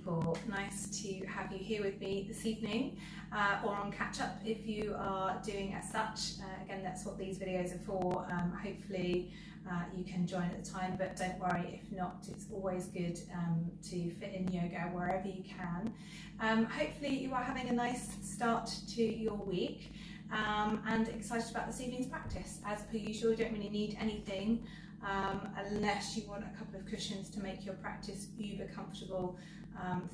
people, nice to have you here with me this evening or on catch up if you are doing as such. Again, that's what these videos are for. Hopefully you can join at the time, but don't worry if not, it's always good to fit in yoga wherever you can. Hopefully you are having a nice start to your week and excited about this evening's practice. As per usual, you don't really need anything unless you want a couple of cushions to make your practice uber comfortable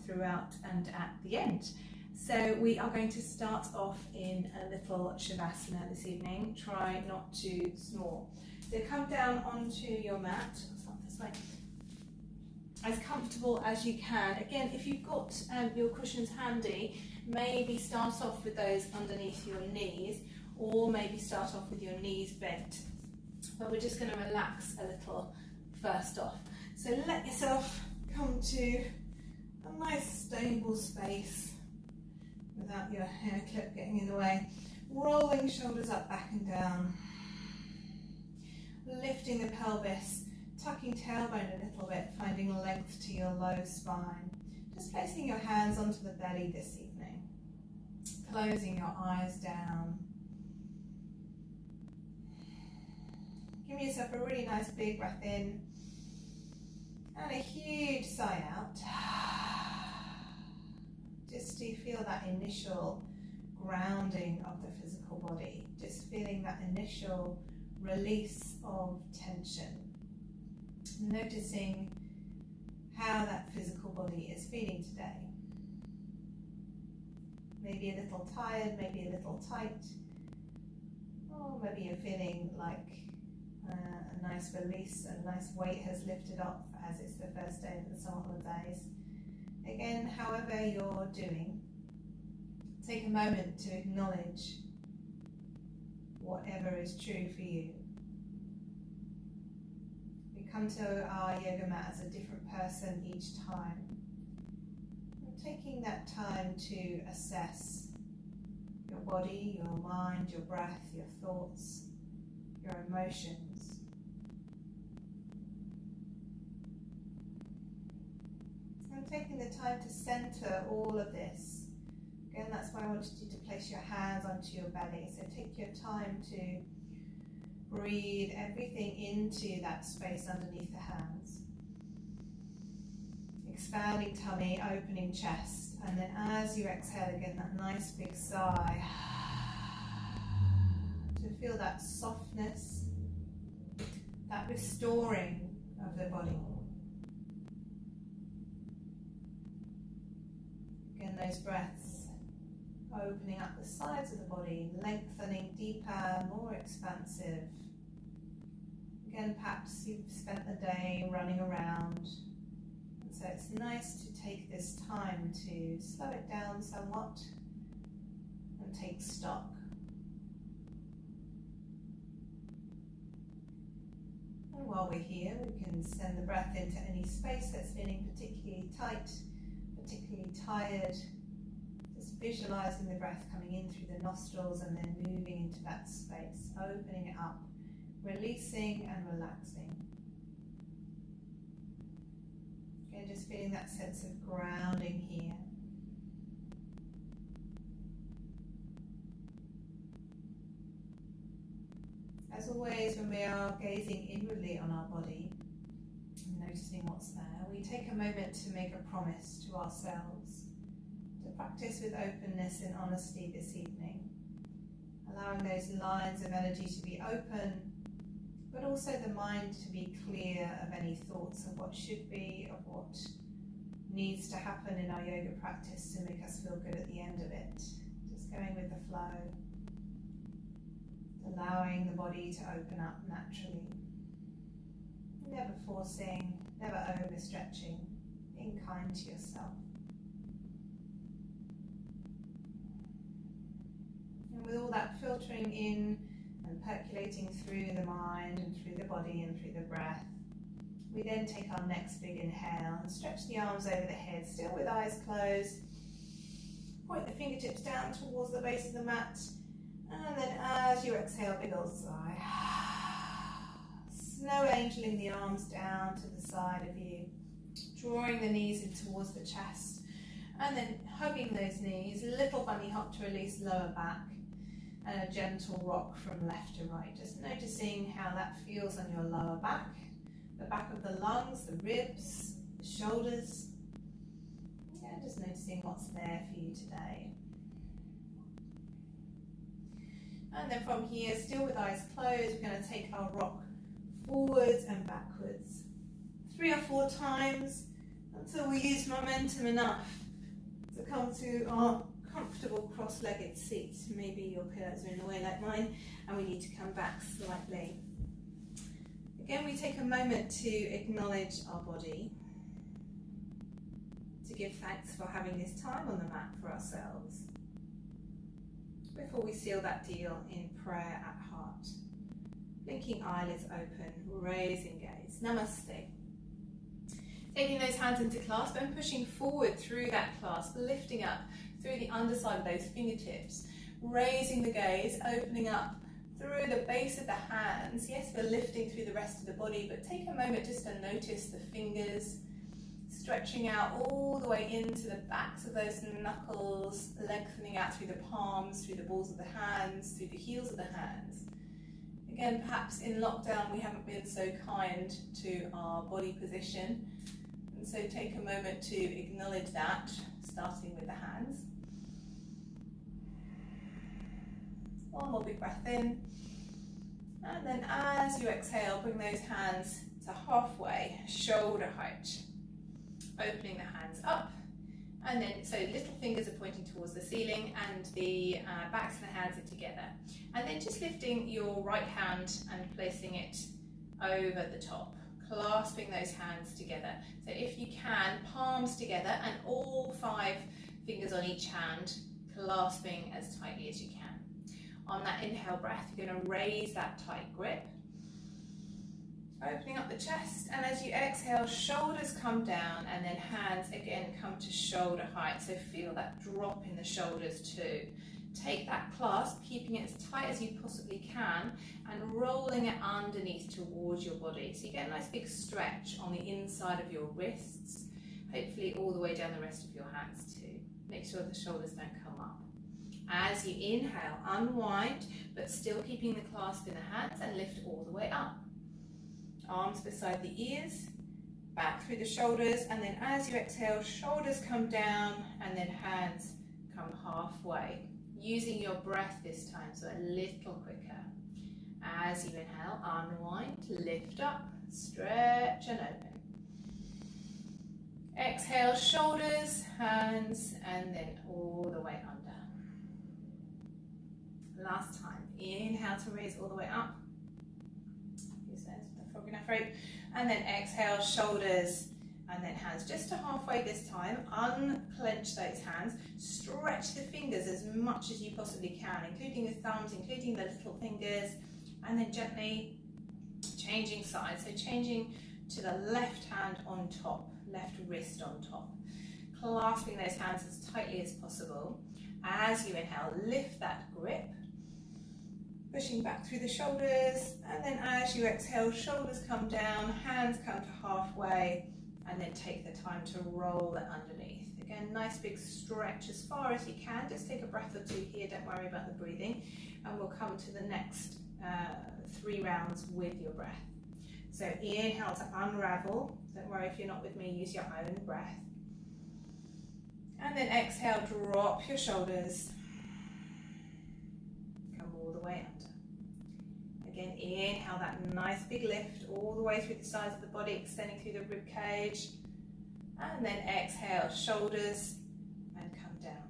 throughout and at the end. So we are going to start off in a little Shavasana this evening. Try not to snore. So come down onto your mat, start this way, as comfortable as you can. Again, if you've got your cushions handy, maybe start off with those underneath your knees, or maybe start off with your knees bent. But we're just going to relax a little first off. So let yourself come to a nice stable space without your hair clip getting in the way. Rolling shoulders up, back and down. Lifting the pelvis, tucking tailbone a little bit, finding length to your low spine. Just placing your hands onto the belly this evening. Closing your eyes down. Give yourself a really nice big breath in and a huge sigh out. Just to feel that initial grounding of the physical body. Just feeling that initial release of tension. Noticing how that physical body is feeling today. Maybe a little tired, maybe a little tight, or maybe you're feeling like a nice release, a nice weight has lifted off as it's the first day of the summer holidays. Again, however you're doing, take a moment to acknowledge whatever is true for you. We come to our yoga mat as a different person each time. And taking that time to assess your body, your mind, your breath, your thoughts, your emotions. And taking the time to center all of this. Again, that's why I wanted you to place your hands onto your belly. So take your time to breathe everything into that space underneath the hands. Expanding tummy, opening chest. And then as you exhale again, that nice big sigh. To feel that softness, that restoring of the body. Again, those breaths. Opening up the sides of the body, lengthening deeper, more expansive. Again, perhaps you've spent the day running around, and so it's nice to take this time to slow it down somewhat and take stock. And while we're here, we can send the breath into any space that's feeling particularly tight, particularly tired. Visualizing the breath coming in through the nostrils and then moving into that space, opening it up, releasing and relaxing. Again, just feeling that sense of grounding here. As always, when we are gazing inwardly on our body and noticing what's there, we take a moment to make a promise to ourselves. Practice with openness and honesty this evening, allowing those lines of energy to be open, but also the mind to be clear of any thoughts of what should be, of what needs to happen in our yoga practice to make us feel good at the end of it. Just going with the flow, allowing the body to open up naturally, never forcing, never overstretching, being kind to yourself. With all that filtering in and percolating through the mind and through the body and through the breath, we then take our next big inhale and stretch the arms over the head, still with eyes closed. Point the fingertips down towards the base of the mat, and then as you exhale, big old sigh. Snow angeling the arms down to the side of you, drawing the knees in towards the chest, And then hugging those knees, little bunny hop to release lower back, and a gentle rock from left to right. Just noticing how that feels on your lower back, the back of the lungs, the ribs, the shoulders. Yeah, just noticing what's there for you today. And then from here, still with eyes closed, we're going to take our rock forwards and backwards 3 or 4 times until we use momentum enough to come to our comfortable cross-legged seat. Maybe your pillows are in the way like mine, and we need to come back slightly. Again, we take a moment to acknowledge our body, to give thanks for having this time on the mat for ourselves, before we seal that deal in prayer at heart. Blinking eyelids open, raising gaze. Namaste. Taking those hands into clasp and pushing forward through that clasp, lifting up through the underside of those fingertips, raising the gaze, opening up through the base of the hands. Yes, we're lifting through the rest of the body, but take a moment just to notice the fingers, stretching out all the way into the backs of those knuckles, lengthening out through the palms, through the balls of the hands, through the heels of the hands. Again, perhaps in lockdown we haven't been so kind to our body position, and so take a moment to acknowledge that, starting with the hands. One more big breath in, and then as you exhale, bring those hands to halfway, shoulder height. Opening the hands up, and then so little fingers are pointing towards the ceiling and the backs of the hands are together, and then just lifting your right hand and placing it over the top, clasping those hands together. So if you can, palms together and all 5 fingers on each hand, clasping as tightly as you can. On that inhale breath, you're going to raise that tight grip, opening up the chest, and as you exhale, shoulders come down, and then hands again come to shoulder height. So feel that drop in the shoulders too. Take that clasp, keeping it as tight as you possibly can, and rolling it underneath towards your body. So you get a nice big stretch on the inside of your wrists, hopefully all the way down the rest of your hands too. Make sure the shoulders don't come up. As you inhale, unwind, but still keeping the clasp in the hands, and lift all the way up. Arms beside the ears, back through the shoulders, and then as you exhale, shoulders come down, and then hands come halfway. Using your breath this time, so a little quicker. As you inhale, unwind, lift up, stretch and open. Exhale, shoulders, hands, and then all the way under. Last time, inhale to raise all the way up. And then exhale, shoulders, and then hands just to halfway this time. Unclench those hands, stretch the fingers as much as you possibly can, including the thumbs, including the little fingers, and then gently changing sides. So changing to the left hand on top, left wrist on top, clasping those hands as tightly as possible. As you inhale, lift that grip, pushing back through the shoulders, and then as you exhale, shoulders come down, hands come to halfway, and then take the time to roll it underneath. Again, nice big stretch as far as you can. Just take a breath or 2 here, don't worry about the breathing, and we'll come to the next 3 rounds with your breath. So inhale to unravel. Don't worry if you're not with me, use your own breath. And then exhale, drop your shoulders. All the way under. Again, inhale that nice big lift all the way through the sides of the body, extending through the rib cage, and then exhale, shoulders, and come down.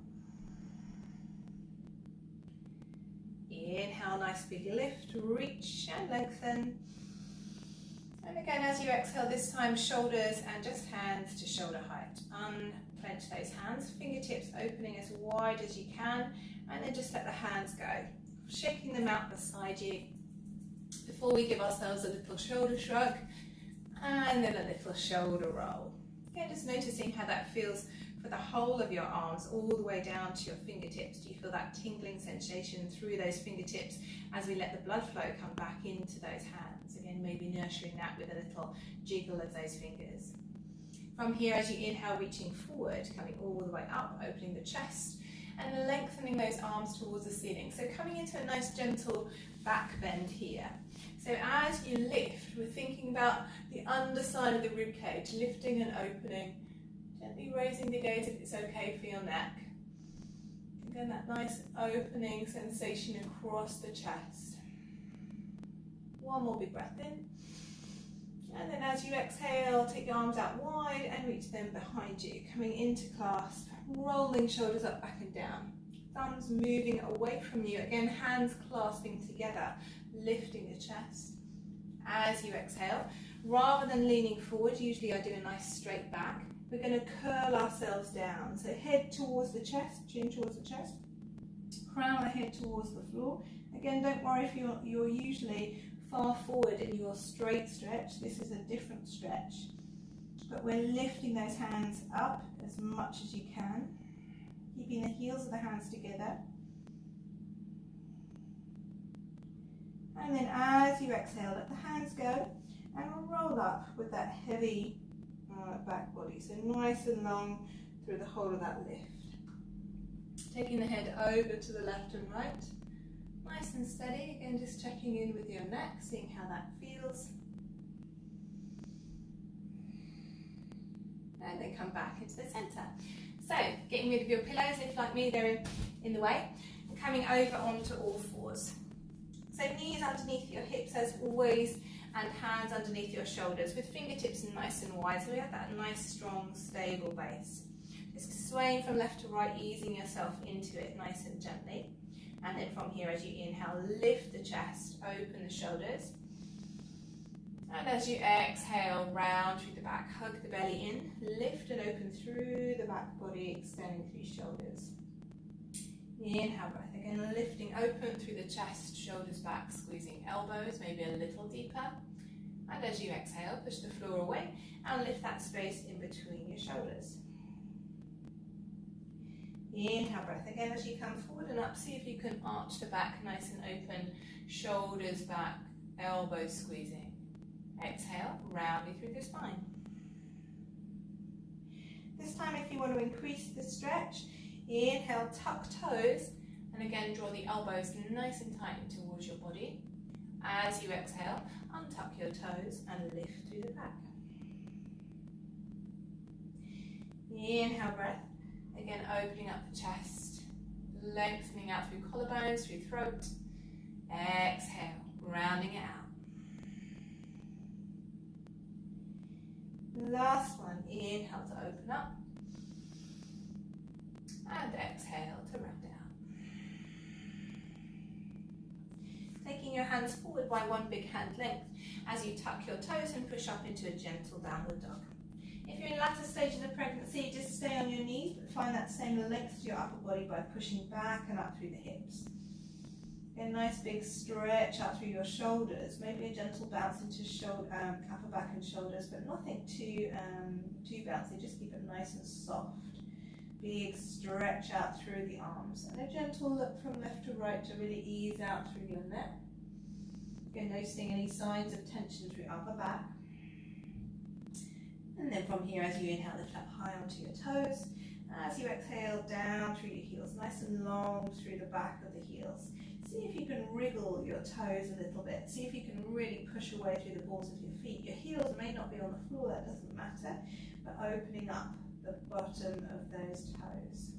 Inhale, nice big lift, reach and lengthen, and again as you exhale this time, shoulders and just hands to shoulder height. Unclench those hands, fingertips opening as wide as you can, and then just let the hands go, shaking them out beside you before we give ourselves a little shoulder shrug and then a little shoulder roll. Again, just noticing how that feels for the whole of your arms all the way down to your fingertips. Do you feel that tingling sensation through those fingertips as we let the blood flow come back into those hands? Again, maybe nurturing that with a little jiggle of those fingers. From here, as you inhale, reaching forward, coming all the way up, opening the chest, and lengthening those arms towards the ceiling. So coming into a nice gentle back bend here. So as you lift, we're thinking about the underside of the rib cage, lifting and opening, gently raising the gaze if it's okay for your neck. Again, that nice opening sensation across the chest. One more big breath in. And then as you exhale, take your arms out wide and reach them behind you, coming into clasp, rolling shoulders up, back and down. Thumbs moving away from you, again hands clasping together, lifting the chest. As you exhale, rather than leaning forward, usually I do a nice straight back, we're going to curl ourselves down. So head towards the chest, chin towards the chest, crown of the head towards the floor. Again, don't worry if you're usually far forward in your straight stretch. This is a different stretch, but we're lifting those hands up as much as you can, keeping the heels of the hands together. And then as you exhale, let the hands go and roll up with that heavy back body. So nice and long through the whole of that lift. Taking the head over to the left and right. Nice and steady, again just checking in with your neck, seeing how that feels. And then come back into the centre. So, getting rid of your pillows if like me they're in the way, and coming over onto all fours. So knees underneath your hips as always, and hands underneath your shoulders with fingertips nice and wide, so we have that nice strong stable base. Just swaying from left to right, easing yourself into it nice and gently. And then from here, as you inhale, lift the chest, open the shoulders. And as you exhale, round through the back, hug the belly in, lift and open through the back body, extending through shoulders. Inhale, breath again, lifting open through the chest, shoulders back, squeezing elbows, maybe a little deeper. And as you exhale, push the floor away and lift that space in between your shoulders. Inhale, breath again as you come forward and up. See if you can arch the back nice and open, shoulders back, elbows squeezing. Exhale, roundly through the spine. This time if you want to increase the stretch, inhale, tuck toes, and again draw the elbows nice and tight towards your body. As you exhale, untuck your toes and lift through the back. Inhale, breath. Again, opening up the chest, lengthening out through collarbones, through throat. Exhale, rounding it out. Last one, inhale to open up. And exhale to round it out. Taking your hands forward by one big hand length as you tuck your toes and push up into a gentle downward dog. If you're in latter stages of pregnancy, just stay on your knees, but find that same length to your upper body by pushing back and up through the hips. Get a nice big stretch out through your shoulders, maybe a gentle bounce into upper back and shoulders, but nothing too bouncy, just keep it nice and soft. Big stretch out through the arms, and a gentle look from left to right to really ease out through your neck. Again, noticing any signs of tension through upper back. And then from here, as you inhale, lift up high onto your toes. As you exhale, down through your heels, nice and long through the back of the heels. See if you can wriggle your toes a little bit. See if you can really push away through the balls of your feet. Your heels may not be on the floor, that doesn't matter, but opening up the bottom of those toes.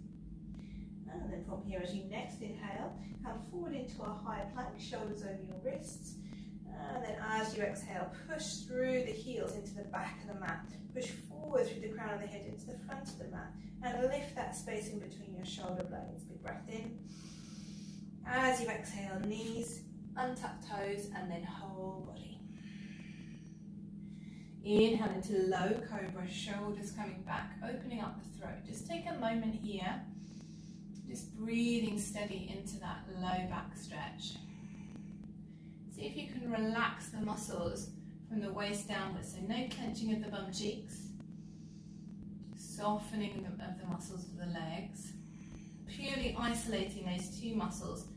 And then from here, as you next inhale, come forward into a high plank, shoulders over your wrists. And then as you exhale, push through the heels into the back of the mat. Push forward through the crown of the head into the front of the mat. And lift that space in between your shoulder blades. Big breath in. As you exhale, knees, untuck toes, and then whole body. Inhale into low cobra, shoulders coming back, opening up the throat. Just take a moment here, just breathing steady into that low back stretch. See if you can relax the muscles from the waist downwards, so no clenching of the bum cheeks, softening of the muscles of the legs, purely isolating those two muscles,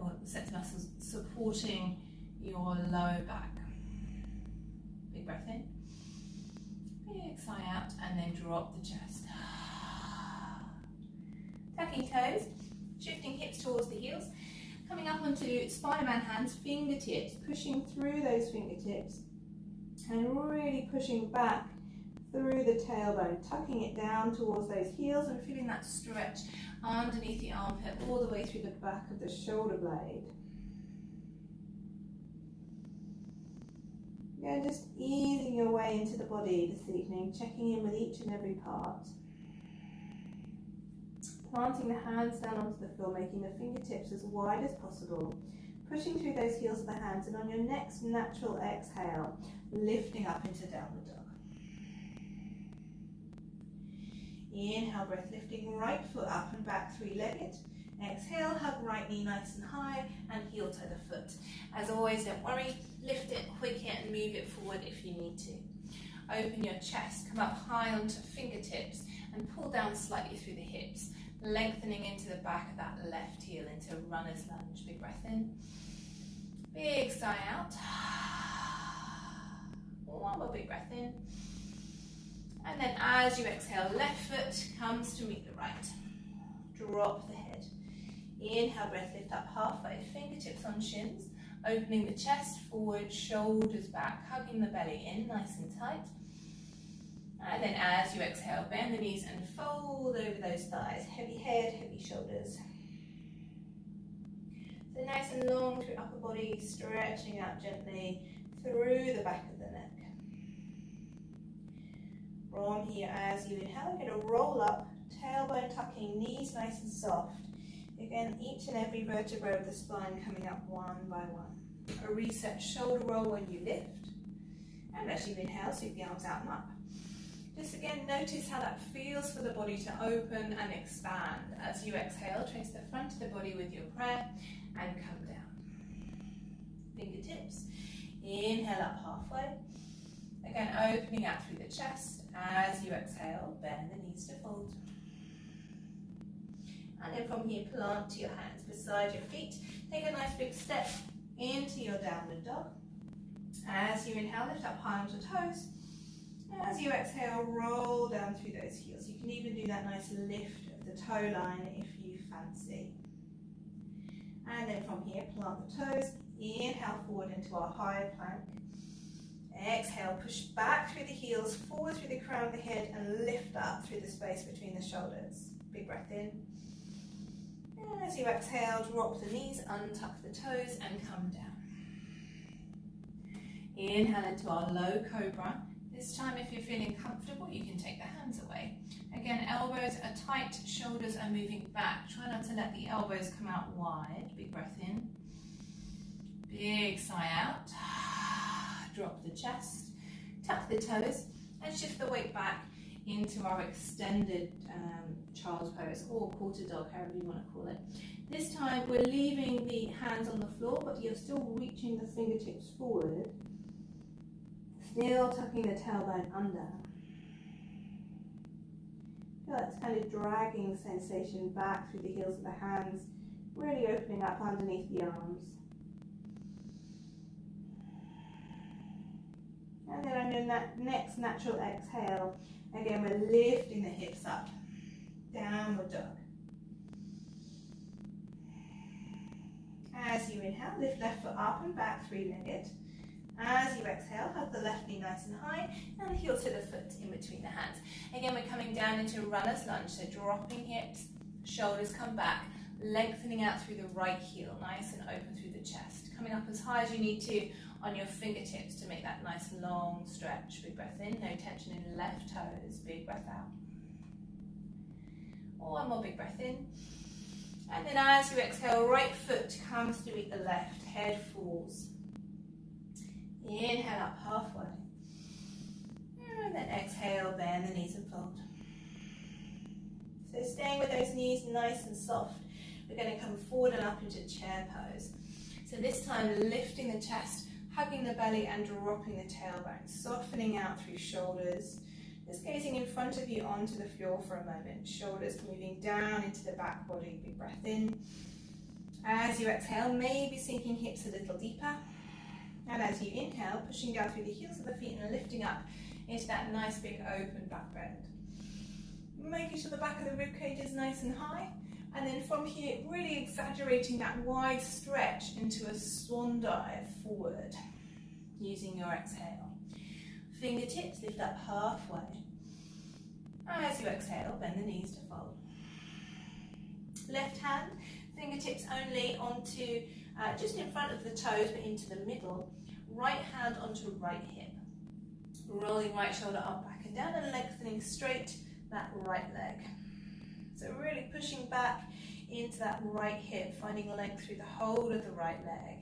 or sets of muscles supporting your lower back. Big breath in. Big sigh out, and then drop the chest. Tucking toes, shifting hips towards the heels, coming up onto Spider-Man hands, fingertips, pushing through those fingertips, and really pushing back through the tailbone, tucking it down towards those heels and feeling that stretch underneath the armpit all the way through the back of the shoulder blade. Again, just easing your way into the body this evening, checking in with each and every part. Planting the hands down onto the floor, making the fingertips as wide as possible, pushing through those heels of the hands, and on your next natural exhale, lifting up into downward dog. Inhale, breath lifting, right foot up and back, three-legged. Exhale, hug right knee nice and high, and heel toe the foot. As always, don't worry, lift it, quick it, and move it forward if you need to. Open your chest, come up high onto fingertips, and pull down slightly through the hips, lengthening into the back of that left heel into runner's lunge. Big breath in, big sigh out. One more big breath in. And then as you exhale, left foot comes to meet the right. Drop the head. Inhale, breath lift up halfway, fingertips on shins, opening the chest forward, shoulders back, hugging the belly in nice and tight. And then as you exhale, bend the knees and fold over those thighs. Heavy head, heavy shoulders. So nice and long through upper body, stretching out gently through the back of the neck. From here, as you inhale, you're going to roll up, tailbone tucking, knees nice and soft. Again, each and every vertebra of the spine coming up one by one. A reset shoulder roll when you lift. And as you inhale, sweep the arms out and up. Just again, notice how that feels for the body to open and expand. As you exhale, trace the front of the body with your prayer and come down. Fingertips. Inhale up halfway. Again, opening out through the chest. As you exhale, bend the knees to fold. And then from here, plant your hands beside your feet. Take a nice big step into your downward dog. As you inhale, lift up high onto toes. As you exhale, roll down through those heels. You can even do that nice lift of the toe line if you fancy. And then from here, plant the toes. Inhale forward into our high plank. Exhale, push back through the heels, forward through the crown of the head, and lift up through the space between the shoulders. Big breath in. And as you exhale, drop the knees, untuck the toes, and come down. Inhale into our low cobra. This time, if you're feeling comfortable, you can take the hands away. Again, elbows are tight, shoulders are moving back. Try not to let the elbows come out wide. Big breath in. Big sigh out. Drop the chest, tuck the toes, and shift the weight back into our extended child's pose, or quarter dog, however you want to call it. This time we're leaving the hands on the floor, but you're still reaching the fingertips forward, still tucking the tailbone under. Feel that kind of dragging sensation back through the heels of the hands, really opening up underneath the arms. And then on your next natural exhale, again we're lifting the hips up, downward dog. As you inhale, lift left foot up and back, three-legged. As you exhale, hug the left knee nice and high, and the heel to the foot in between the hands. Again, we're coming down into runner's lunge, so dropping hips, shoulders come back, lengthening out through the right heel, nice and open through the chest. Coming up as high as you need to on your fingertips to make that nice long stretch. Big breath in, no tension in left toes, big breath out. One more big breath in. And then as you exhale, right foot comes to meet the left, head falls. Inhale up halfway. And then exhale, bend the knees and fold. So staying with those knees nice and soft, we're going to come forward and up into chair pose. So this time lifting the chest, hugging the belly and dropping the tailbone, softening out through shoulders. Just gazing in front of you onto the floor for a moment. Shoulders moving down into the back body. Big breath in. As you exhale, maybe sinking hips a little deeper. And as you inhale, pushing down through the heels of the feet and lifting up into that nice big open back bend. Making sure the back of the rib cage is nice and high, and then from here really exaggerating that wide stretch into a swan dive forward using your exhale. Fingertips lift up halfway. As you exhale, bend the knees to fold. Left hand, fingertips only onto just in front of the toes but into the middle. Right hand onto right hip. Rolling right shoulder up, back and down, and lengthening straight that right leg. So really pushing back into that right hip, finding length through the whole of the right leg.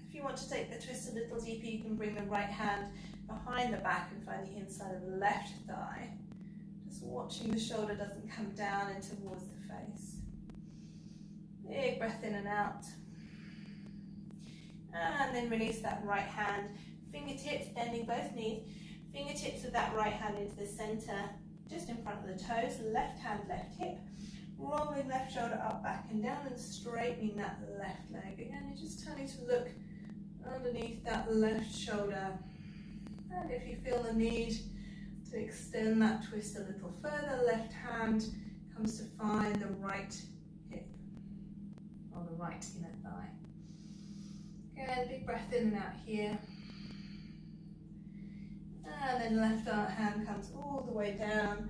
If you want to take the twist a little deeper, you can bring the right hand behind the back and find the inside of the left thigh. Just watching the shoulder doesn't come down and towards the face. Big breath in and out. And then release that right hand. Fingertips, bending both knees. Fingertips of that right hand into the center, just in front of the toes. Left hand, left hip. Rolling left shoulder up, back and down, and straightening that left leg. Again, you're just turning to look underneath that left shoulder. And if you feel the need to extend that twist a little further, left hand comes to find the right hip, or the right inner thigh. Again, big breath in and out here. And then left hand comes all the way down,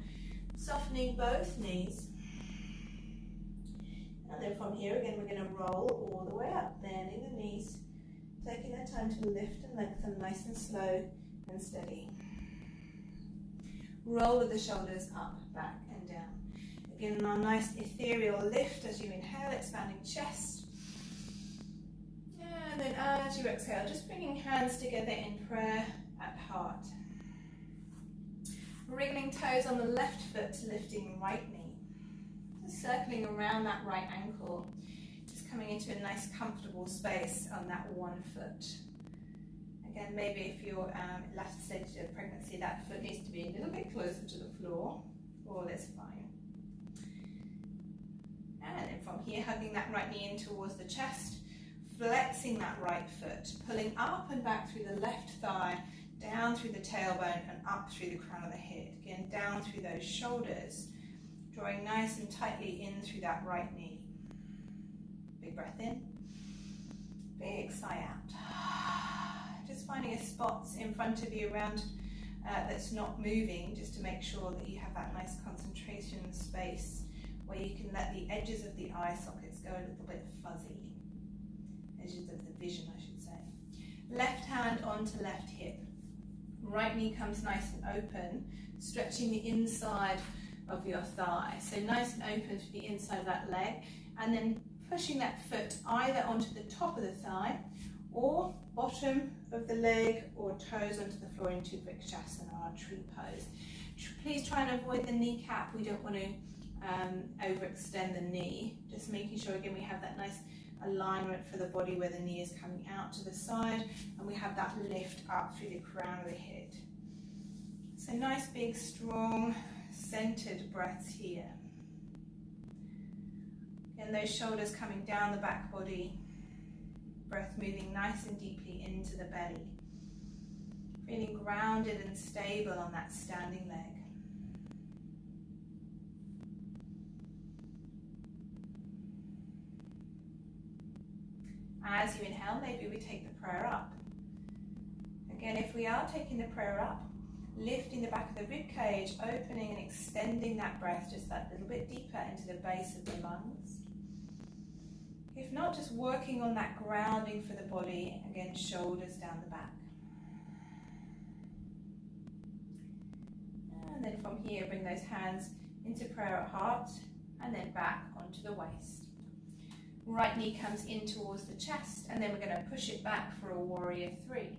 softening both knees. And then from here, again, we're going to roll all the way up, bending the knees, taking the time to lift and lengthen nice and slow and steady. Roll of the shoulders up, back and down. Again, a nice ethereal lift as you inhale, expanding chest. And then as you exhale, just bringing hands together in prayer at heart. Wriggling toes on the left foot, lifting right knee. Just circling around that right ankle. Just coming into a nice comfortable space on that one foot. Again, maybe if you're at latter stages of pregnancy, that foot needs to be a little bit closer to the floor. All is fine. And then from here, hugging that right knee in towards the chest. Flexing that right foot. Pulling up and back through the left thigh. Down through the tailbone and up through the crown of the head. Again, down through those shoulders. Drawing nice and tightly in through that right knee. Big breath in. Big sigh out. Just finding a spot in front of you around that's not moving, just to make sure that you have that nice concentration space where you can let the edges of the eye sockets go a little bit fuzzy. Edges of the vision, I should say. Left hand onto left hip. Right knee comes nice and open, stretching the inside of your thigh. So nice and open to the inside of that leg, and then pushing that foot either onto the top of the thigh or bottom of the leg, or toes onto the floor into Vrikshasana, our tree pose. Please try and avoid the kneecap. We don't want to overextend the knee. Just making sure again we have that nice alignment for the body where the knee is coming out to the side, and we have that lift up through the crown of the head. So nice big strong centered breaths here. And those shoulders coming down the back body, breath moving nice and deeply into the belly, feeling grounded and stable on that standing leg. As you inhale, maybe we take the prayer up. Again, if we are taking the prayer up, lifting the back of the rib cage, opening and extending that breath just that little bit deeper into the base of the lungs. If not, just working on that grounding for the body, again, shoulders down the back. And then from here, bring those hands into prayer at heart, and then back onto the waist. Right knee comes in towards the chest, and then we're going to push it back for a warrior three.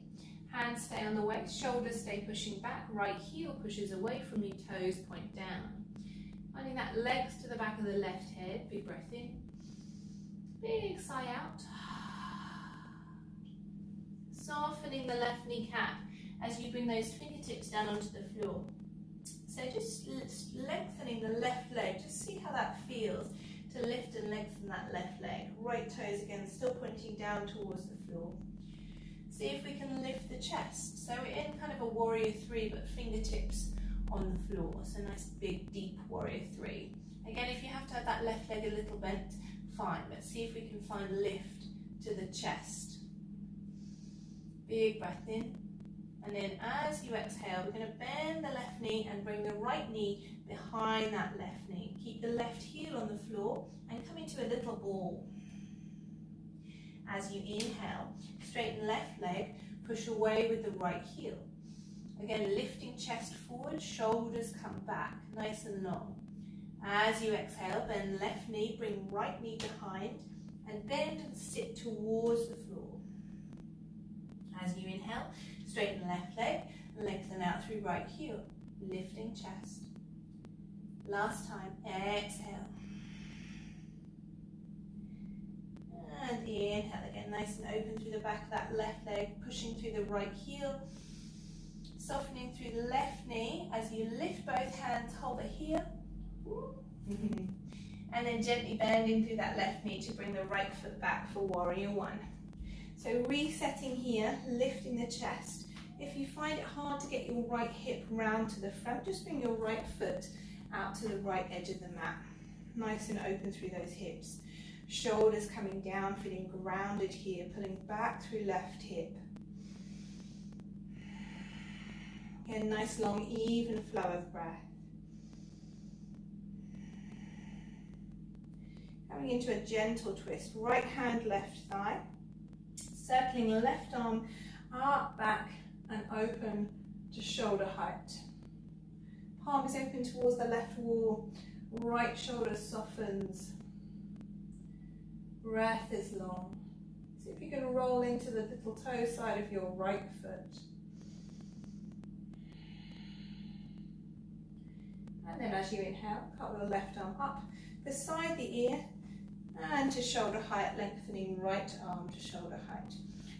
Hands stay on the waist, shoulders stay pushing back, right heel pushes away from you, toes point down. Finding that legs to the back of the left head, big breath in. Big sigh out. Softening the left kneecap as you bring those fingertips down onto the floor. So just lengthening the left leg, just see how that feels to lift and lengthen that left leg. Right toes again still pointing down towards the floor. See if we can lift the chest. So we're in kind of a warrior three, but fingertips on the floor. So nice big deep warrior three. Again, if you have to have that left leg a little bent, fine. Let's see if we can find lift to the chest. Big breath in. And then as you exhale, we're going to bend the left knee and bring the right knee behind that left knee. Keep the left heel on the floor and come into a little ball. As you inhale, straighten left leg, push away with the right heel. Again, lifting chest forward, shoulders come back, nice and long. As you exhale, bend left knee, bring right knee behind, and bend and sit towards the floor. As you inhale, straighten left leg, lengthen out through right heel, lifting chest. Last time, exhale. And inhale again, nice and open through the back of that left leg, pushing through the right heel, softening through the left knee. As you lift both hands, hold it here. And then gently bending through that left knee to bring the right foot back for warrior one. So resetting here, lifting the chest. If you find it hard to get your right hip round to the front, just bring your right foot out to the right edge of the mat. Nice and open through those hips. Shoulders coming down, feeling grounded here, pulling back through left hip. Again, nice long even flow of breath. Coming into a gentle twist, right hand, left thigh. Circling left arm up, back and open to shoulder height. Palm is open towards the left wall, right shoulder softens. Breath is long. See if you can roll into the little toe side of your right foot. And then as you inhale, cartwheel left arm up beside the ear and to shoulder height, lengthening right arm to shoulder height.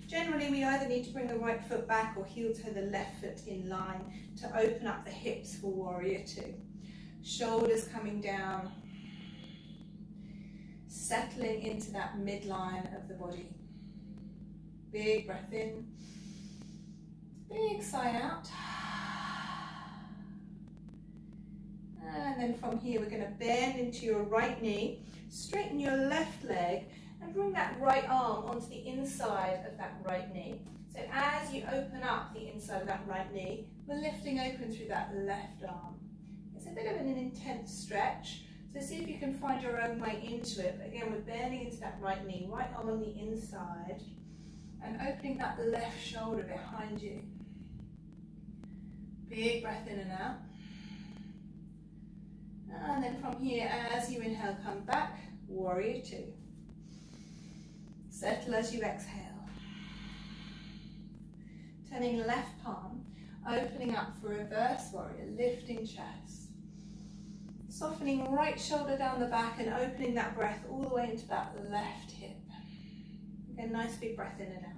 Generally, we either need to bring the right foot back or heel toe the left foot in line to open up the hips for warrior two. Shoulders coming down, settling into that midline of the body. Big breath in, big sigh out. And then from here, we're going to bend into your right knee, straighten your left leg, and bring that right arm onto the inside of that right knee. So as you open up the inside of that right knee, we're lifting open through that left arm. It's a bit of an intense stretch, so see if you can find your own way into it. But again, we're bending into that right knee, right arm on the inside, and opening that left shoulder behind you. Big breath in and out. And then from here, as you inhale, come back, warrior two. Settle as you exhale. Turning left palm, opening up for reverse warrior, lifting chest. Softening right shoulder down the back and opening that breath all the way into that left hip. Again, nice big breath in and out.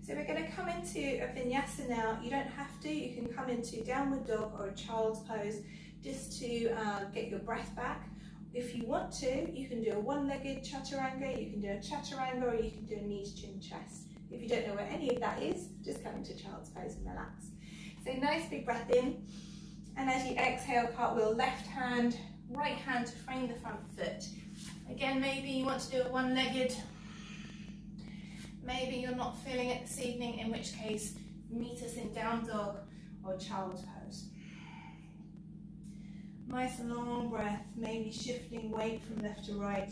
So we're going to come into a vinyasa now. You don't have to, you can come into downward dog or a child's pose just to get your breath back. If you want to, you can do a one-legged chaturanga, you can do a chaturanga, or you can do a knees, chin, chest. If you don't know where any of that is, just come into child's pose and relax. So nice big breath in, and as you exhale, cartwheel left hand, right hand to frame the front foot. Again, maybe you want to do a one-legged. Maybe you're not feeling it this evening, in which case meet us in down dog or child's pose. Nice long breath, maybe shifting weight from left to right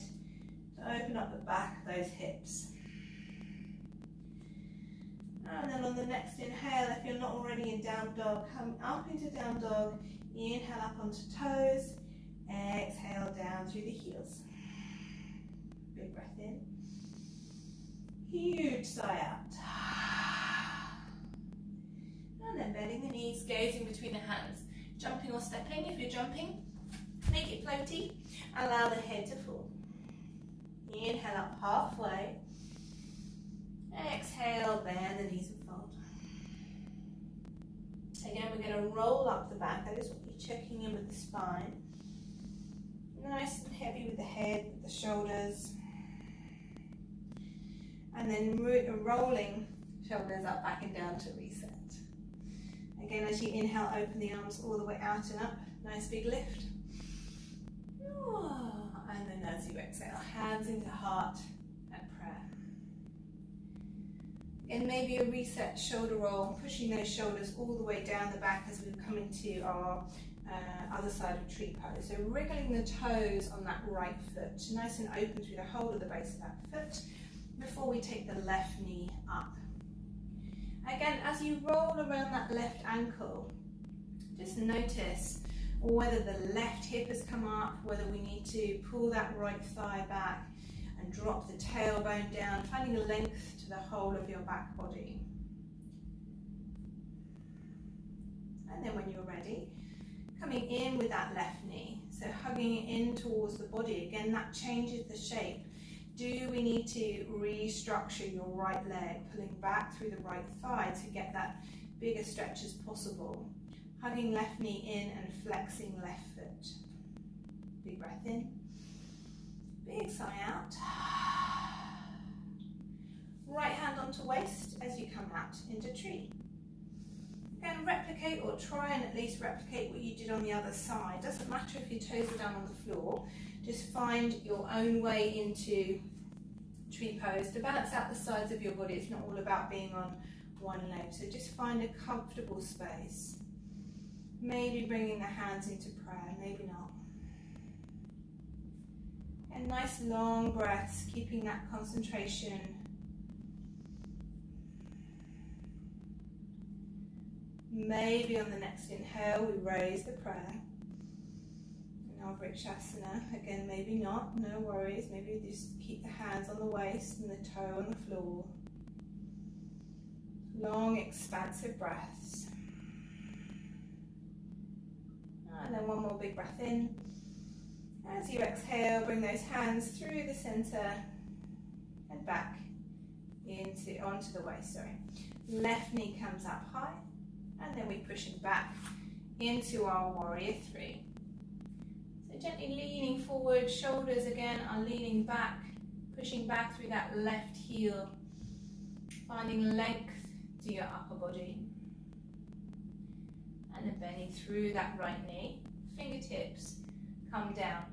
to open up the back of those hips. And then on the next inhale, if you're not already in down dog, come up into down dog, inhale up onto toes, exhale down through the heels. Big breath in. Huge sigh out. And then bending the knees, gazing between the hands. Jumping or stepping, if you're jumping, make it floaty. Allow the head to fall. Inhale up halfway. Exhale, bend the knees and fold. Again, we're going to roll up the back. That is what you're checking in with the spine. Nice and heavy with the head, with the shoulders. And then rolling shoulders up, back and down to reset. Again, as you inhale, open the arms all the way out and up. Nice big lift. And then as you exhale, hands into heart and prayer. Again, maybe a reset shoulder roll, pushing those shoulders all the way down the back as we come into our other side of tree pose. So wriggling the toes on that right foot, nice and open through the whole of the base of that foot, before we take the left knee up. Again, as you roll around that left ankle, just notice whether the left hip has come up, whether we need to pull that right thigh back and drop the tailbone down, finding a length to the whole of your back body. And then when you're ready, coming in with that left knee, so hugging it in towards the body. Again, that changes the shape. Do we need to restructure your right leg, pulling back through the right thigh to get that bigger stretch as possible? Hugging left knee in and flexing left foot. Big breath in, big sigh out. Right hand onto waist as you come out into tree. Again, replicate or try and at least replicate what you did on the other side. Doesn't matter if your toes are down on the floor. Just find your own way into tree pose to balance out the sides of your body. It's not all about being on one leg. So just find a comfortable space. Maybe bringing the hands into prayer, maybe not. And nice long breaths, keeping that concentration. Maybe on the next inhale, we raise the prayer. Shavasana, again, maybe not, no worries. Maybe just keep the hands on the waist and the toe on the floor. Long, expansive breaths. And then one more big breath in. As you exhale, bring those hands through the center and back onto the waist. Left knee comes up high, and then we push it back into our warrior three. Gently leaning forward, shoulders again are leaning back, pushing back through that left heel, finding length to your upper body. And then bending through that right knee, fingertips come down.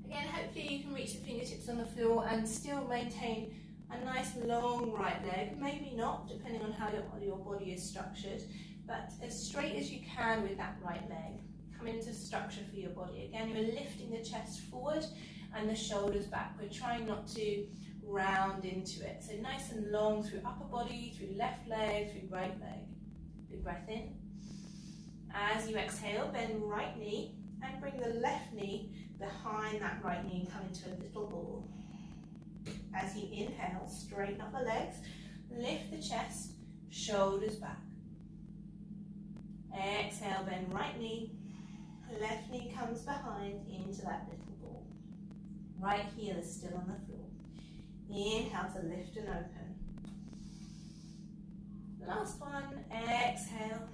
Again, hopefully you can reach the fingertips on the floor and still maintain a nice long right leg, maybe not, depending on how your body is structured, but as straight as you can with that right leg. Come into structure for your body. Again, you're lifting the chest forward and the shoulders back. We're trying not to round into it. So nice and long through upper body, through left leg, through right leg. Big breath in. As you exhale, bend right knee and bring the left knee behind that right knee and come into a little ball. As you inhale, straighten up the legs, lift the chest, shoulders back. Exhale, bend right knee. Left knee comes behind into that little ball. Right heel is still on the floor. Inhale to lift and open. Last one, exhale.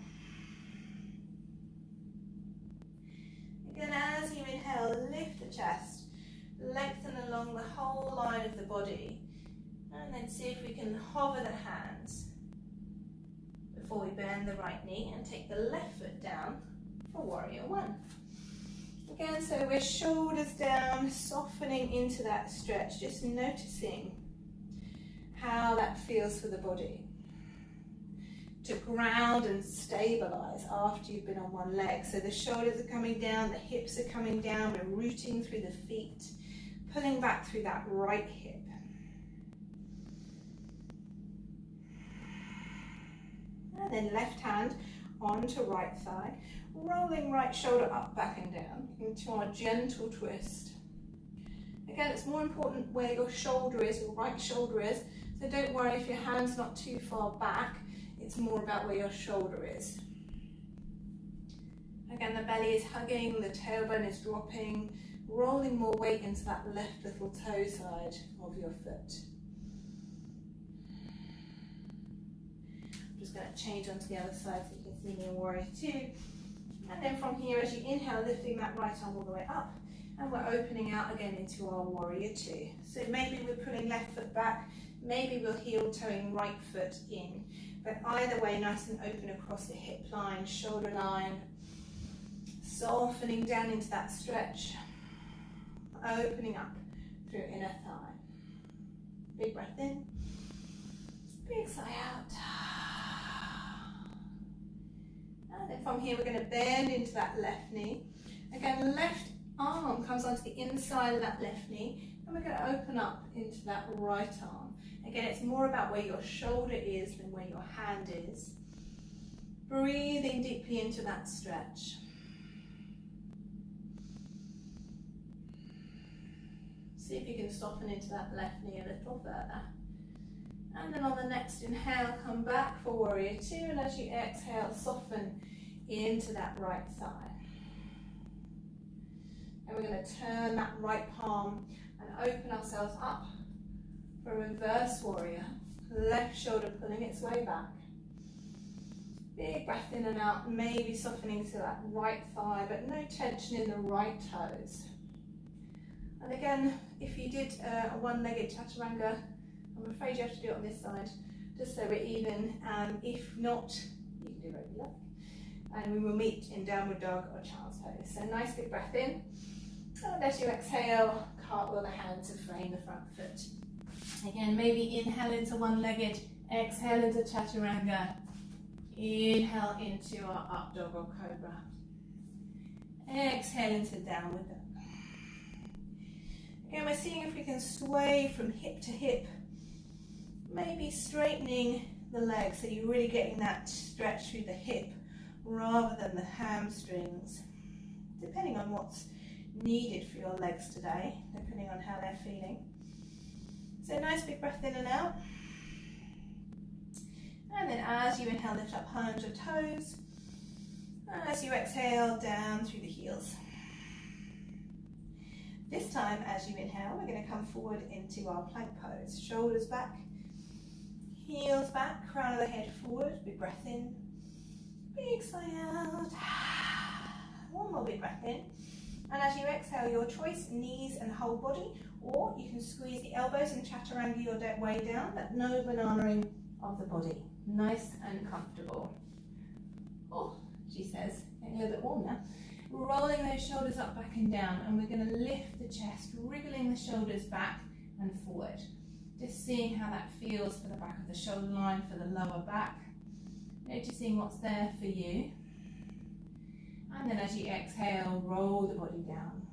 Again, as you inhale, lift the chest, lengthen along the whole line of the body, and then see if we can hover the hands before we bend the right knee and take the left foot down for warrior one. Again, so we're shoulders down, softening into that stretch, just noticing how that feels for the body. To ground and stabilize after you've been on one leg. So the shoulders are coming down, the hips are coming down, we're rooting through the feet, pulling back through that right hip. And then left hand onto right thigh, rolling right shoulder up, back and down into our gentle twist. Again, it's more important where your shoulder is, your right shoulder is, so don't worry if your hand's not too far back, it's more about where your shoulder is. Again, the belly is hugging, the tailbone is dropping, rolling more weight into that left little toe side of your foot. I'm just going to change onto the other side so you can see me in warrior two. And then from here, as you inhale, lifting that right arm all the way up And we're opening out again into our warrior two. So maybe we're pulling left foot back, maybe we're heel toeing right foot in. But either way, nice and open across the hip line, shoulder line, softening down into that stretch, opening up through inner thigh. Big breath in, big sigh out. And then from here, we're going to bend into that left knee. Again, left arm comes onto the inside of that left knee, and we're going to open up into that right arm. Again, it's more about where your shoulder is than where your hand is. Breathing deeply into that stretch. See if you can soften into that left knee a little further. And then on the next inhale, come back for warrior two, and as you exhale, soften into that right thigh. And we're going to turn that right palm and open ourselves up for reverse warrior. Left shoulder pulling its way back. Big breath in and out, maybe softening to that right thigh, but no tension in the right toes. And again, if you did a one-legged chaturanga, I'm afraid you have to do it on this side, just so we're even. If not, you can do regular. And we will meet in downward dog or child's pose. So nice big breath in. And as you exhale, cartwheel the hand to frame the front foot. Again, maybe inhale into one-legged, exhale into chaturanga, inhale into our up dog or cobra. Exhale into downward dog. Again, we're seeing if we can sway from hip to hip, maybe straightening the legs so you're really getting that stretch through the hip rather than the hamstrings, depending on what's needed for your legs today, depending on how they're feeling. So nice big breath in and out. And then as you inhale, lift up hands or toes. And as you exhale, down through the heels. This time, as you inhale, we're going to come forward into our plank pose. Shoulders back, heels back, crown of the head forward. Big breath in, big sigh out. One more big breath in. And as you exhale, your choice, knees and whole body, or you can squeeze the elbows and chaturanga your way down, but no bananaing of the body. Nice and comfortable. Oh, she says, getting a little bit warm now. Rolling those shoulders up, back and down, and we're going to lift the chest, wriggling the shoulders back and forward. Just seeing how that feels for the back of the shoulder line, for the lower back. Noticing what's there for you. And then as you exhale, roll the body down.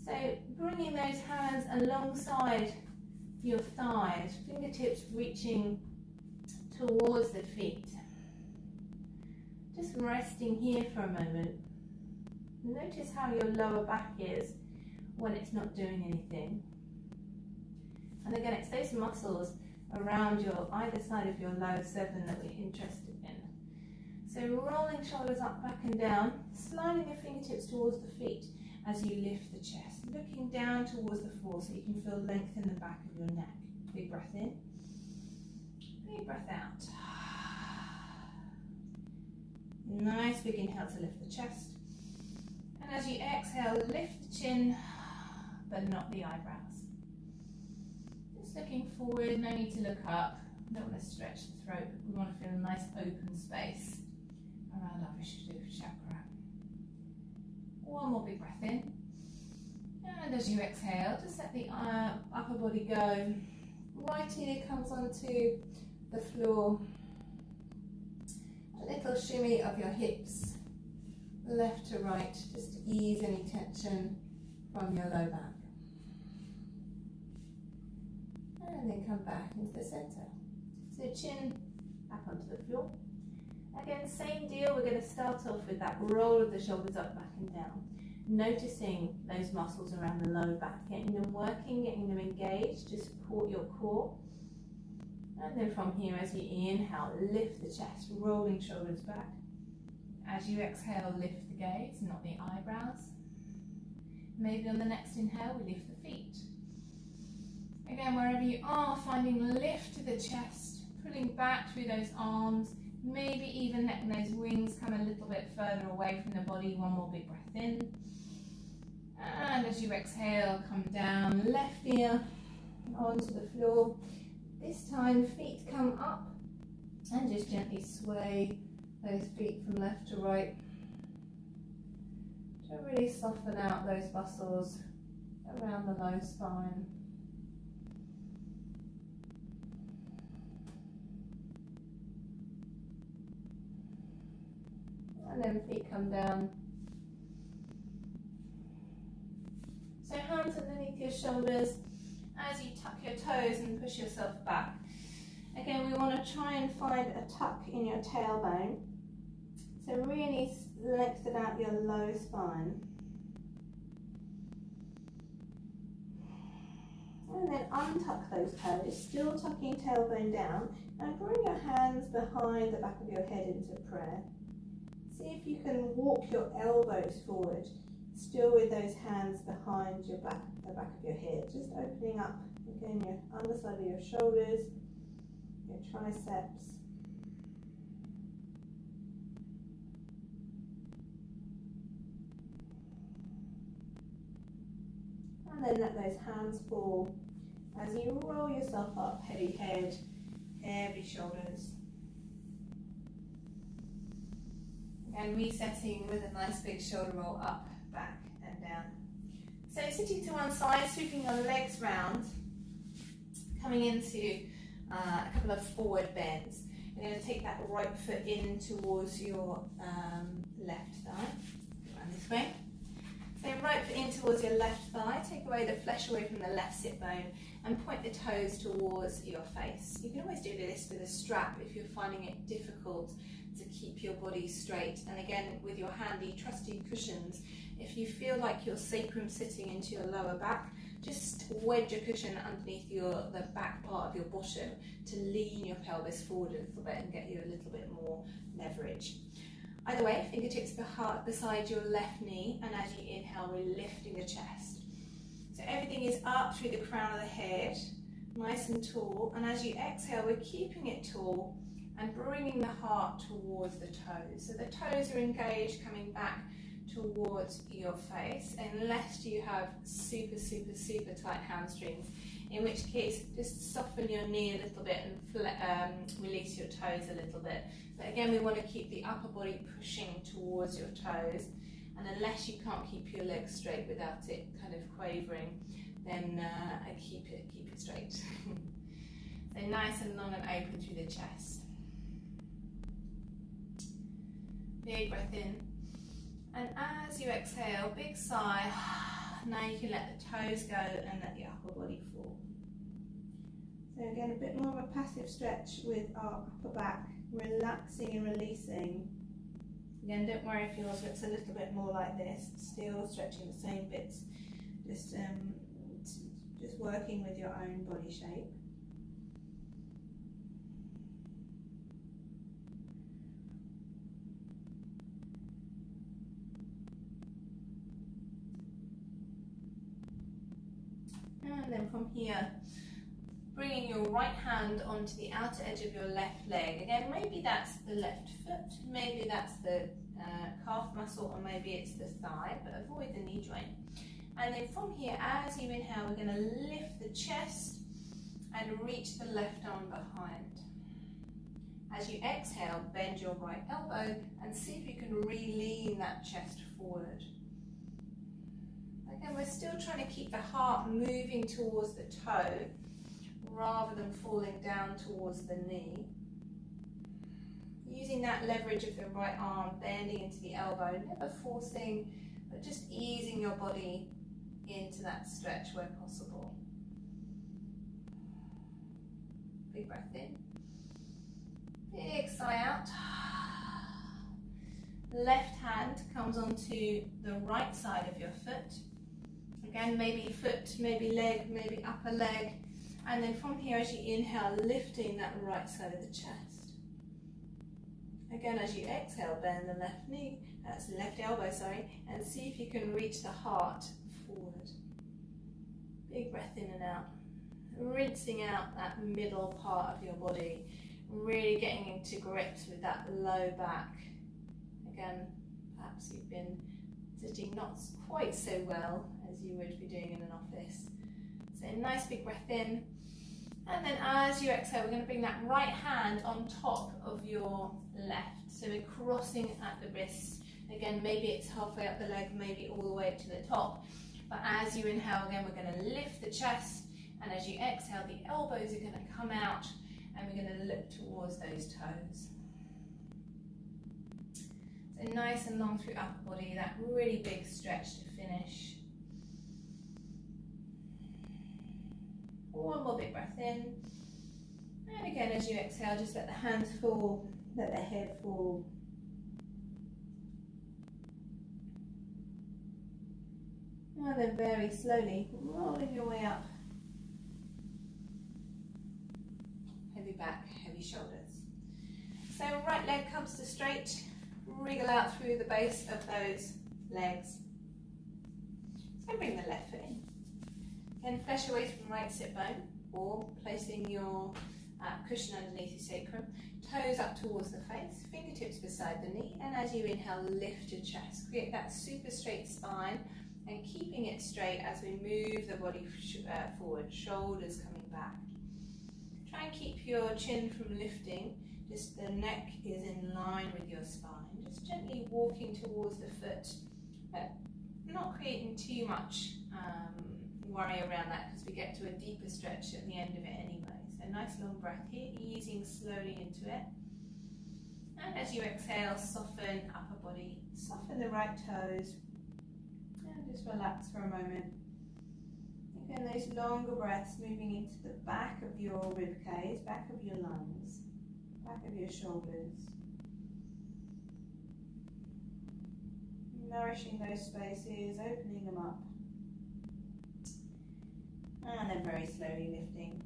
So bringing those hands alongside your thighs, fingertips reaching towards the feet. Just resting here for a moment. Notice how your lower back is when it's not doing anything. And again, it's those muscles around your either side of your lower seven that we're interested in. So rolling shoulders up, back and down, sliding your fingertips towards the feet as you lift the chest, looking down towards the floor so you can feel length in the back of your neck. Big breath in, big breath out. Nice big inhale to lift the chest. And as you exhale, lift the chin, but not the eyebrows. Just looking forward, no need to look up. Don't want to stretch the throat, but we want to feel a nice open space around our Vishuddha chakra. One more big breath in. And as you exhale, just let the upper body go. Right ear comes onto the floor. A little shimmy of your hips, left to right, just to ease any tension from your low back. And then come back into the center. So chin back onto the floor. Again, same deal, we're going to start off with that roll of the shoulders up, back and down. Noticing those muscles around the low back, getting them working, getting them engaged to support your core. And then from here, as you inhale, lift the chest, rolling shoulders back. As you exhale, lift the gaze, not the eyebrows. Maybe on the next inhale, we lift the feet. Again, wherever you are, finding lift to the chest, pulling back through those arms, maybe even letting those wings come a little bit further away from the body. One more big breath in. And as you exhale, come down, left ear onto the floor. This time, feet come up and just gently sway those feet from left to right to really soften out those muscles around the low spine. And then feet come down. So hands underneath your shoulders as you tuck your toes and push yourself back. Again, we want to try and find a tuck in your tailbone. So really lengthen out your low spine. And then untuck those toes, still tucking tailbone down, and bring your hands behind the back of your head into prayer. See if you can walk your elbows forward, still with those hands behind your back, the back of your head, just opening up again your underside of your shoulders, your triceps. And then let those hands fall as you roll yourself up, heavy head, heavy shoulders. And resetting with a nice big shoulder roll up, back and down. So sitting to one side, sweeping your legs round, coming into a couple of forward bends. You're going to take that right foot in towards your left thigh. Around this way. So right foot in towards your left thigh, take away the flesh away from the left sit bone and point the toes towards your face. You can always do this with a strap if you're finding it difficult to keep your body straight. And again, with your handy trusty cushions, if you feel like your sacrum sitting into your lower back, just wedge a cushion underneath the back part of your bottom to lean your pelvis forward a little bit and get you a little bit more leverage. Either way, fingertips beside your left knee, and as you inhale, we're lifting the chest. So everything is up through the crown of the head, nice and tall, and as you exhale, we're keeping it tall and bringing the heart towards the toes. So the toes are engaged, coming back towards your face, unless you have super tight hamstrings, in which case just soften your knee a little bit and release your toes a little bit. But again, we want to keep the upper body pushing towards your toes, and unless you can't keep your legs straight without it kind of quavering, then keep it straight. So nice and long and open through the chest. Big breath in. And as you exhale, big sigh. Now you can let the toes go and let the upper body fall. So again, a bit more of a passive stretch with our upper back, relaxing and releasing. Again, don't worry if yours looks a little bit more like this, still stretching the same bits, just working with your own body shape. And then from here, bringing your right hand onto the outer edge of your left leg. Again, maybe that's the left foot, maybe that's the calf muscle, or maybe it's the thigh, but avoid the knee joint. And then from here, as you inhale, we're going to lift the chest and reach the left arm behind. As you exhale, bend your right elbow and see if you can re-lean that chest forward. Again, we're still trying to keep the heart moving towards the toe rather than falling down towards the knee. Using that leverage of the right arm, bending into the elbow, never forcing, but just easing your body into that stretch where possible. Big breath in. Big sigh out. Left hand comes onto the right side of your foot. Again, maybe foot, maybe leg, maybe upper leg. And then from here, as you inhale, lifting that right side of the chest. Again, as you exhale, bend the left knee, that's left elbow, and see if you can reach the heart forward. Big breath in and out. Rinsing out that middle part of your body, really getting into grips with that low back. Again, perhaps you've been sitting not quite so well as you would be doing in an office. So nice big breath in, and then as you exhale, we're going to bring that right hand on top of your left. So we're crossing at the wrist. Again, maybe it's halfway up the leg, maybe all the way up to the top. But as you inhale, again, we're going to lift the chest, and as you exhale, the elbows are going to come out, and we're going to look towards those toes. So nice and long through upper body, that really big stretch to finish. One more big breath in. And again, as you exhale, just let the hands fall, let the head fall. And then very slowly, rolling your way up. Heavy back, heavy shoulders. So right leg comes to straight, wriggle out through the base of those legs. So bring the left foot in. Again, flesh away from right sit bone, or placing your cushion underneath your sacrum, toes up towards the face, fingertips beside the knee, and as you inhale, lift your chest. Create that super straight spine, and keeping it straight as we move the body forward, shoulders coming back. Try and keep your chin from lifting, just the neck is in line with your spine. Just gently walking towards the foot, but not creating too much worry around that, because we get to a deeper stretch at the end of it anyway. So nice long breath here, easing slowly into it. And as you exhale, soften upper body, soften the right toes, and just relax for a moment. Again, those longer breaths moving into the back of your rib cage, back of your lungs, back of your shoulders. Nourishing those spaces, opening them up. And then very slowly lifting.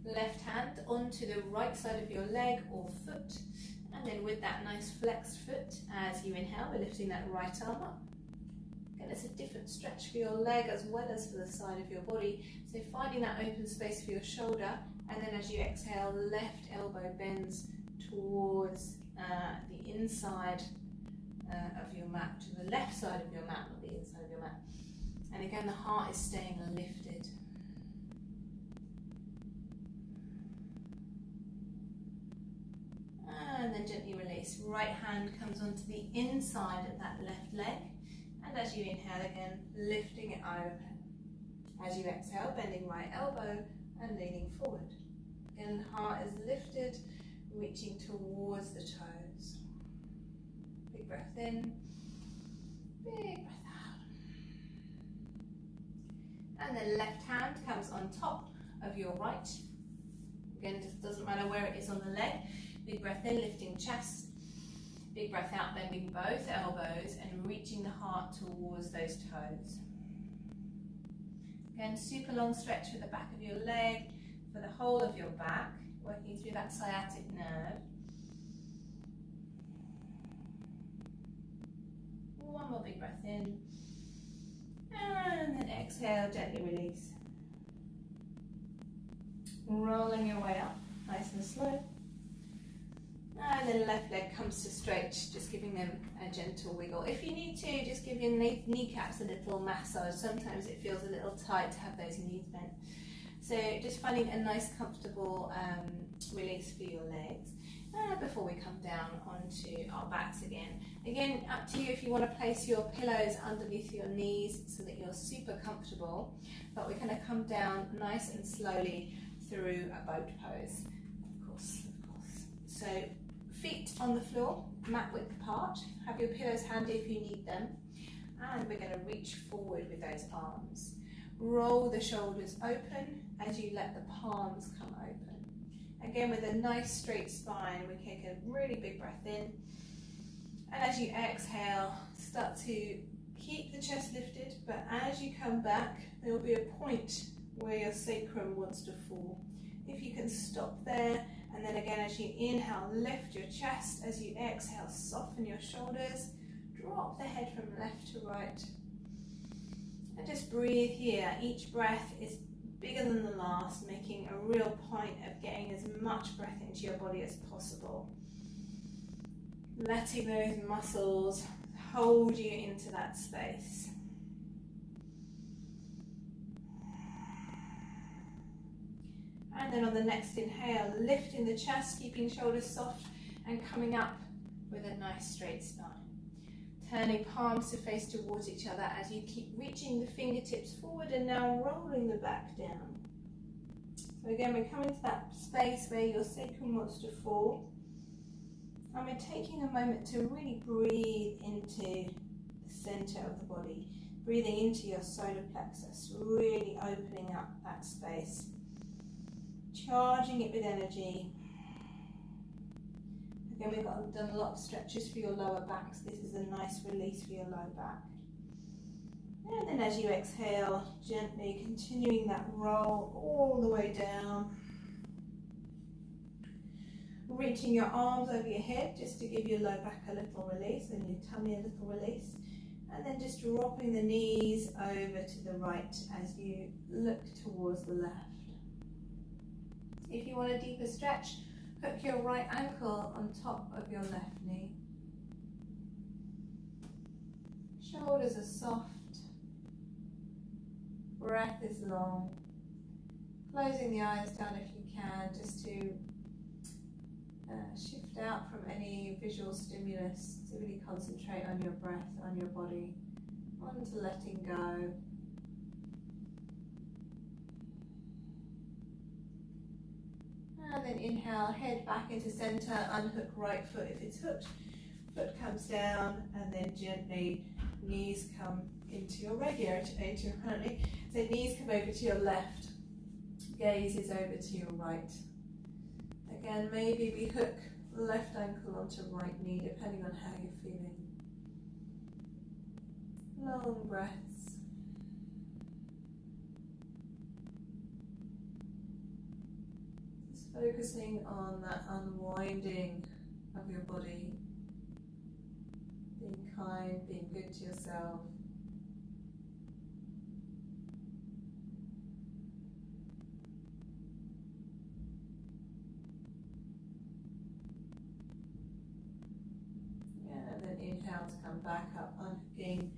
Left hand onto the right side of your leg or foot. And then with that nice flexed foot, as you inhale, we're lifting that right arm up. Again, it's a different stretch for your leg as well as for the side of your body. So finding that open space for your shoulder. And then as you exhale, left elbow bends towards the inside of your mat, to the left side of your mat, not the inside of your mat. And again, the heart is staying lifted. And then gently release. Right hand comes onto the inside of that left leg. And as you inhale again, lifting it open. As you exhale, bending right elbow and leaning forward. Again, the heart is lifted, reaching towards the toes. Big breath in, big breath out. And then left hand comes on top of your right. Again, it just doesn't matter where it is on the leg. Big breath in, lifting chest. Big breath out, bending both elbows and reaching the heart towards those toes. Again, super long stretch with the back of your leg, for the whole of your back, working through that sciatic nerve. One more big breath in. And then exhale, gently release. Rolling your way up, nice and slow. And then left leg comes to straight, just giving them a gentle wiggle. If you need to, just give your kneecaps a little massage. Sometimes it feels a little tight to have those knees bent. So just finding a nice comfortable release for your legs. Before we come down onto our backs again. Again, up to you if you want to place your pillows underneath your knees so that you're super comfortable. But we're going to come down nice and slowly through a boat pose. Of course. So feet on the floor, mat width apart. Have your pillows handy if you need them. And we're going to reach forward with those arms. Roll the shoulders open as you let the palms come open. Again, with a nice straight spine, we take a really big breath in. And as you exhale, start to keep the chest lifted, but as you come back, there will be a point where your sacrum wants to fall. If you can stop there, and then again, as you inhale, lift your chest. As you exhale, soften your shoulders. Drop the head from left to right. And just breathe here. Each breath is bigger than the last, making a real point of getting as much breath into your body as possible. Letting those muscles hold you into that space. And then on the next inhale, lifting the chest, keeping shoulders soft and coming up with a nice straight spine. Turning palms to face towards each other as you keep reaching the fingertips forward and now rolling the back down. So again, we're coming to that space where your sacrum wants to fall. And we're taking a moment to really breathe into the center of the body. Breathing into your solar plexus, really opening up that space. Charging it with energy. Again, we've done a lot of stretches for your lower back, so this is a nice release for your lower back. And then as you exhale, gently continuing that roll all the way down. Reaching your arms over your head just to give your low back a little release and your tummy a little release. And then just dropping the knees over to the right as you look towards the left. If you want a deeper stretch, hook your right ankle on top of your left knee. Shoulders are soft. Breath is long. Closing the eyes down if you can, just to shift out from any visual stimulus, to really concentrate on your breath, on your body, on to letting go. And then inhale, head back into center, unhook right foot if it's hooked, foot comes down, and then gently knees come into your radiator apparently. So knees come over to your left, gaze is over to your right. Again, maybe we hook left ankle onto right knee, depending on how you're feeling. Long breaths. Just focusing on that unwinding of your body. Being kind, being good to yourself. Inhale to come back up, unhooking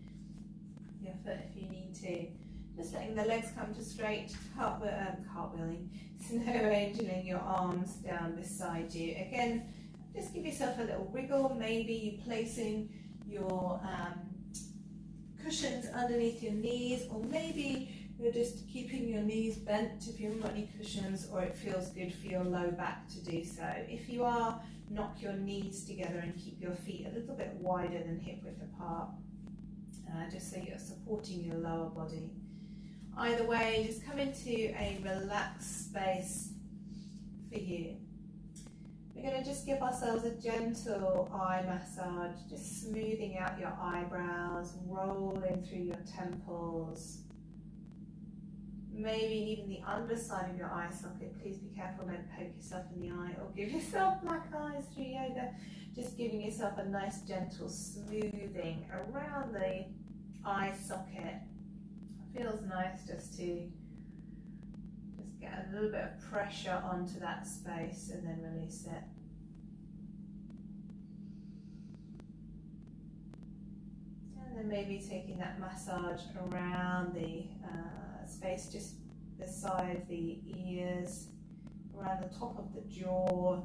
your foot if you need to. Just letting the legs come to straight, cartwheeling, snow angeling your arms down beside you. Again, just give yourself a little wriggle. Maybe you placing your cushions underneath your knees, or maybe you're just keeping your knees bent if you haven't got any cushions, or it feels good for your low back to do so. If you are, knock your knees together and keep your feet a little bit wider than hip width apart, just so you're supporting your lower body. Either way, just come into a relaxed space for you. We're going to just give ourselves a gentle eye massage, just smoothing out your eyebrows, rolling through your temples, maybe even the underside of your eye socket. Please be careful, don't poke yourself in the eye or give yourself black eyes through yoga. Just giving yourself a nice gentle smoothing around the eye socket. It feels nice just to get a little bit of pressure onto that space and then release it. And then maybe taking that massage around the space just beside the ears, around the top of the jaw,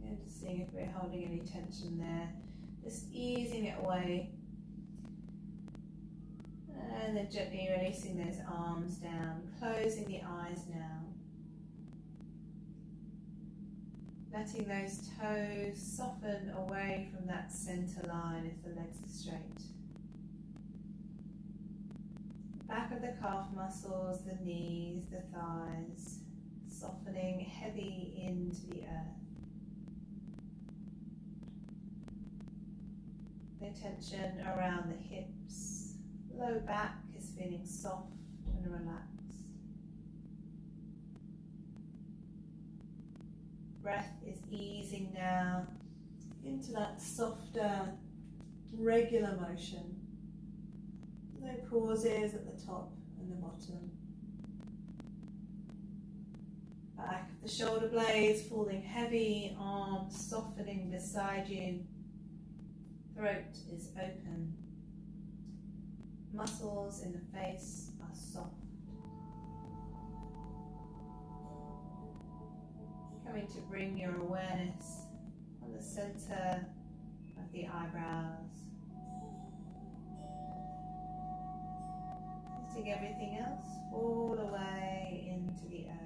and just seeing if we're holding any tension there, just easing it away, and then gently releasing those arms down, closing the eyes now, letting those toes soften away from that center line if the legs are straight. Back of the calf muscles, the knees, the thighs, softening heavy into the earth. The tension around the hips, low back is feeling soft and relaxed. Breath is easing now into that softer, regular motion. No pauses at the top and the bottom. Back of the shoulder blades falling heavy, arms softening beside you. Throat is open. Muscles in the face are soft. Coming to bring your awareness on the center of the eyebrows. Letting everything else fall away into the earth.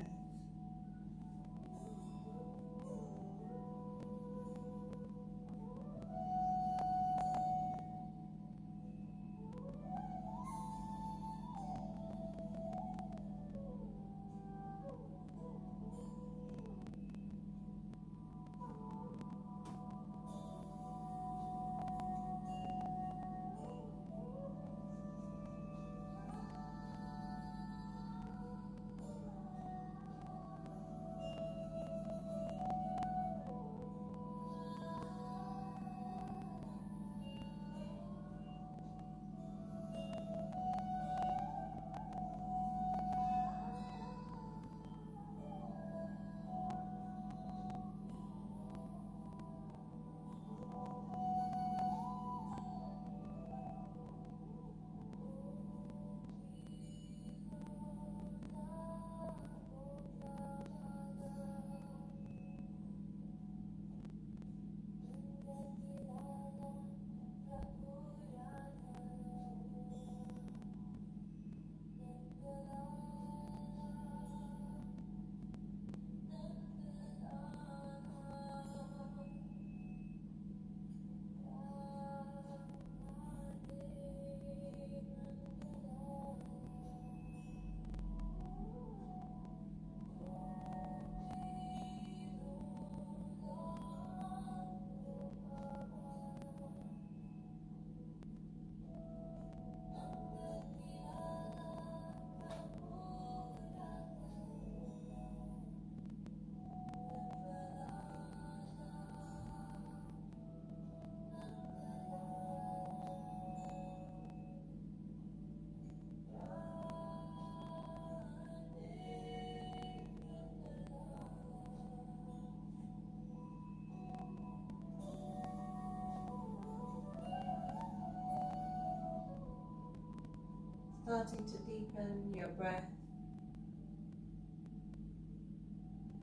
Starting to deepen your breath,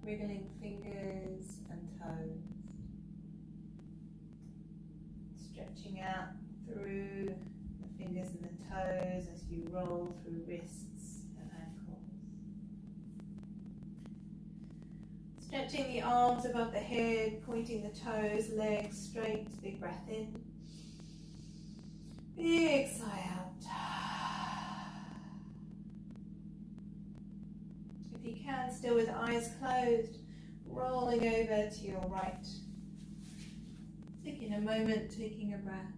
wriggling fingers and toes, stretching out through the fingers and the toes as you roll through wrists and ankles. Stretching the arms above the head, pointing the toes, legs straight, big breath in, big sigh out. If you can, still with eyes closed, rolling over to your right. Taking a moment, taking a breath.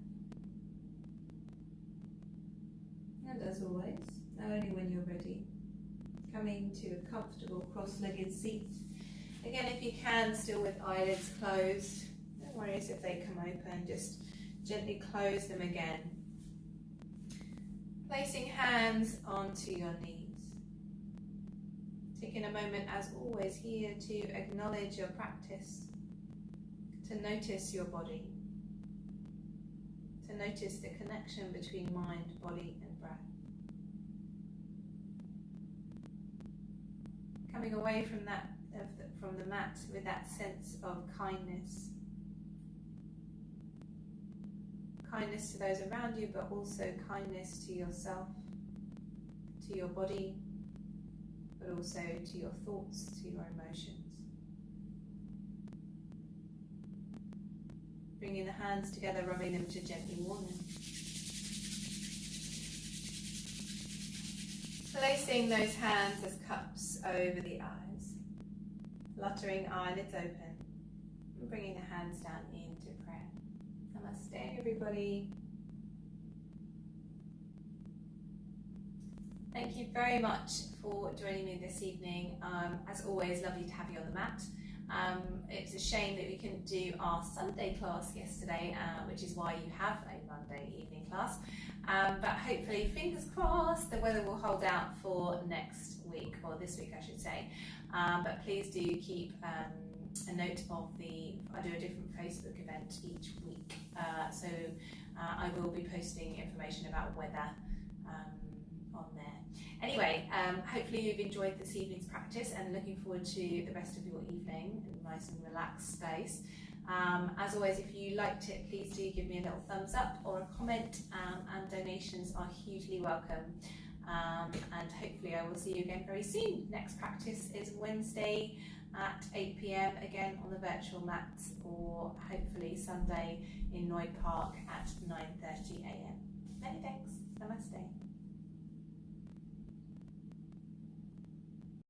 And as always, only when you're ready, coming to a comfortable cross-legged seat. Again, if you can, still with eyelids closed. No worries if they come open, just gently close them again. Placing hands onto your knees. Taking a moment, as always, here to acknowledge your practice, to notice your body, to notice the connection between mind, body and breath. Coming away from from the mat with that sense of kindness. Kindness to those around you, but also kindness to yourself, to your body, but also to your thoughts, to your emotions. Bringing the hands together, rubbing them to gently warm them. Placing those hands as cups over the eyes. Fluttering eyelids open. And bringing the hands down into prayer. Namaste, everybody. Thank you very much for joining me this evening. As always, lovely to have you on the mat. It's a shame that we couldn't do our Sunday class yesterday, which is why you have a Monday evening class. But hopefully, fingers crossed, the weather will hold out for next week, or this week I should say. But please do keep a note of I do a different Facebook event each week, so I will be posting information about weather on there. Anyway, hopefully you've enjoyed this evening's practice and looking forward to the rest of your evening in a nice and relaxed space. As always, if you liked it, please do give me a little thumbs up or a comment, and donations are hugely welcome. And hopefully I will see you again very soon. Next practice is Wednesday at 8 PM, again on the virtual mats, or hopefully Sunday in Noyd Park at 9:30 AM. Many thanks.